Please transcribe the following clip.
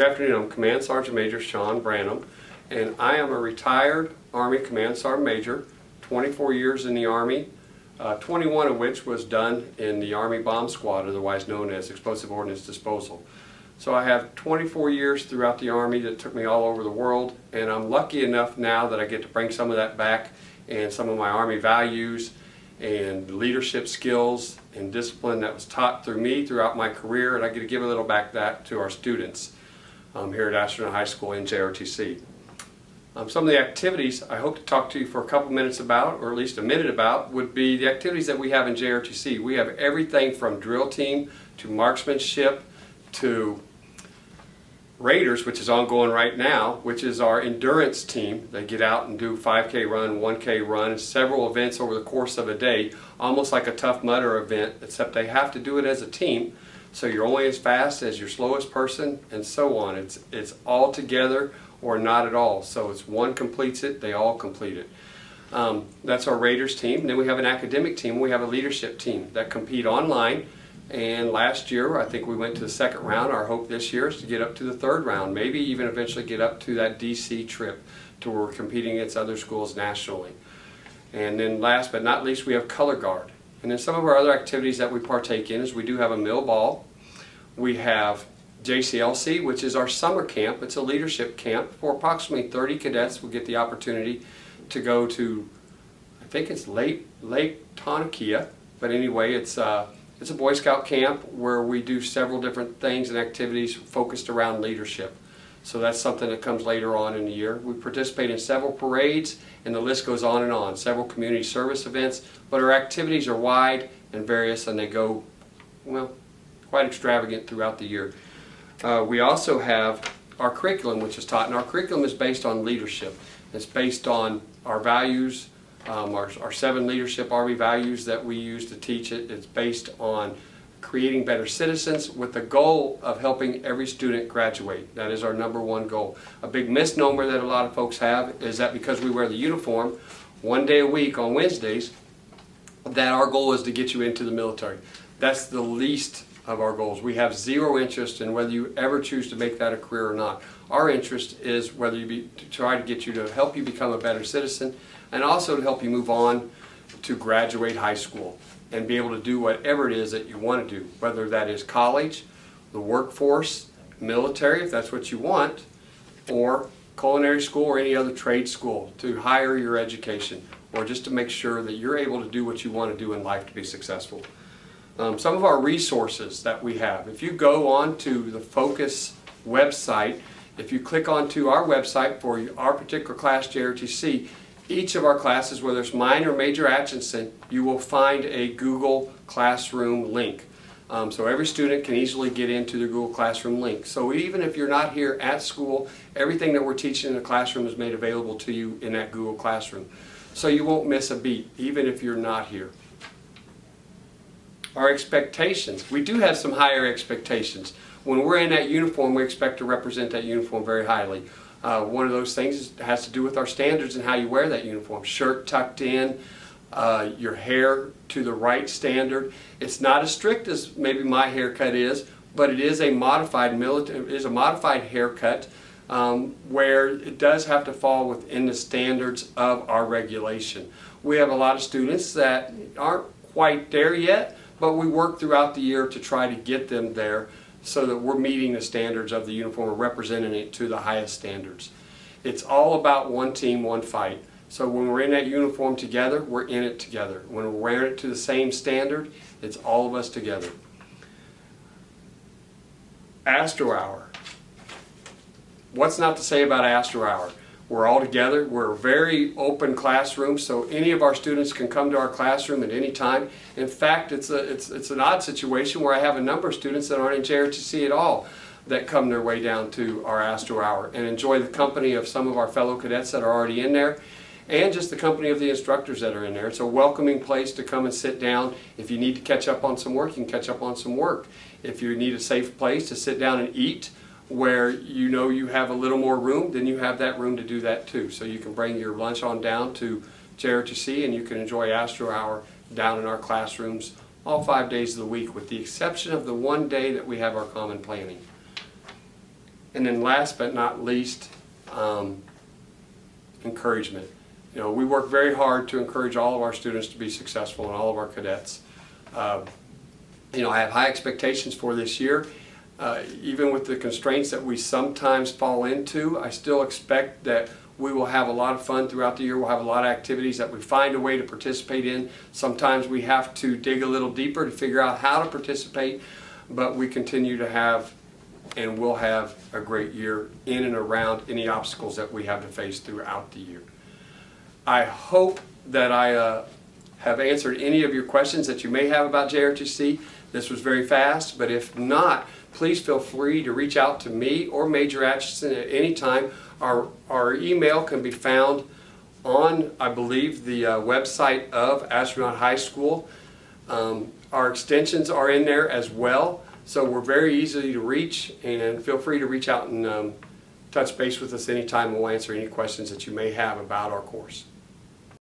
Good afternoon. I'm Command Sergeant Major Sean Branham, and I am a retired Army Command Sergeant Major, 24 years in the Army, 21 of which was done in the Army Bomb Squad, otherwise known as Explosive Ordnance Disposal. So I have 24 years throughout the Army that took me all over the world, and I'm lucky enough now that I get to bring some of that back and some of my Army values and leadership skills and discipline that was taught through me throughout my career, and I get to give a little back that to our students here at Astro High School in JRTC. Some of the activities I hope to talk to you for a couple minutes about, or at least a minute about, would be the activities that we have in JRTC. We have everything from drill team to marksmanship to Raiders, which is ongoing right now, which is our endurance team. They get out and do 5K run, 1K run, several events over the course of a day, almost like a Tough Mudder event, except they have to do it as a team. So you're only as fast as your slowest person, and so on. It's all together or not at all. So it's one completes it, they all complete it. That's our Raiders team. And then we have an academic team. We have a leadership team that compete online. And last year, I think we went to the second round. Our hope this year is to get up to the third round, maybe even eventually get up to that DC trip to where we're competing against other schools nationally. And then last but not least, we have color guard. And then some of our other activities that we partake in is we do have a mill ball. We have JCLC, which is our summer camp. It's a leadership camp for approximately 30 cadets. We get the opportunity to go to, I think it's Lake Tanakia, but anyway, it's a Boy Scout camp where we do several different things and activities focused around leadership. So that's something that comes later on in the year. We participate in several parades, and the list goes on and on. Several community service events, but our activities are wide and various, and they go, well, quite extravagant throughout the year. We also have our curriculum, which is taught, and our curriculum is based on leadership. It's based on our values, our 7 leadership Army values that we use to teach it. It's based on creating better citizens with the goal of helping every student graduate. That is our #1 goal. A big misnomer that a lot of folks have is that because we wear the uniform one day a week on Wednesdays, that our goal is to get you into the military. That's the least of our goals. We have zero interest in whether you ever choose to make that a career or not. Our interest is whether to try to get you to help you become a better citizen, and also to help you move on to graduate high school and be able to do whatever it is that you want to do, whether that is college, the workforce, military, if that's what you want, or culinary school or any other trade school to higher your education, or just to make sure that you're able to do what you want to do in life to be successful. Some of our resources that we have, if you go on to the Focus website, if you click onto our website for our particular class, JRTC, each of our classes, whether it's mine or Major Atchison, you will find a Google Classroom link. So every student can easily get into the Google Classroom link. So even if you're not here at school, everything that we're teaching in the classroom is made available to you in that Google Classroom. So you won't miss a beat, even if you're not here. Our expectations. We do have some higher expectations. When we're in that uniform, we expect to represent that uniform very highly. One of those things has to do with our standards and how you wear that uniform. Shirt tucked in, your hair to the right standard. It's not as strict as maybe my haircut is, but it is a modified haircut where it does have to fall within the standards of our regulation. We have a lot of students that aren't quite there yet, but we work throughout the year to try to get them there so that we're meeting the standards of the uniform and representing it to the highest standards. It's all about one team, one fight. So when we're in that uniform together, we're in it together. When we're wearing it to the same standard, it's all of us together. Astro Hour. What's not to say about Astro Hour? We're all together. We're a very open classroom, so any of our students can come to our classroom at any time. In fact, it's an odd situation where I have a number of students that aren't in JRTC at all that come their way down to our Astro Hour and enjoy the company of some of our fellow cadets that are already in there, and just the company of the instructors that are in there. It's a welcoming place to come and sit down. If you need to catch up on some work, you can catch up on some work. If you need a safe place to sit down and eat, where you know you have a little more room, then you have that room to do that too. So you can bring your lunch on down to JRTC and you can enjoy Astro Hour down in our classrooms all 5 days of the week, with the exception of the one day that we have our common planning. And then last but not least, encouragement. You know, we work very hard to encourage all of our students to be successful and all of our cadets. You know, I have high expectations for this year. Even with the constraints that we sometimes fall into, I still expect that we will have a lot of fun throughout the year. We'll have a lot of activities that we find a way to participate in. Sometimes we have to dig a little deeper to figure out how to participate, but we continue to have and will have a great year in and around any obstacles that we have to face throughout the year. I hope that I have answered any of your questions that you may have about JRTC. This was very fast, but if not, please feel free to reach out to me or Major Atchison at any time. Our email can be found on, I believe, the website of Astronaut High School. Our extensions are in there as well, so we're very easy to reach, and feel free to reach out and touch base with us anytime. We'll answer any questions that you may have about our course.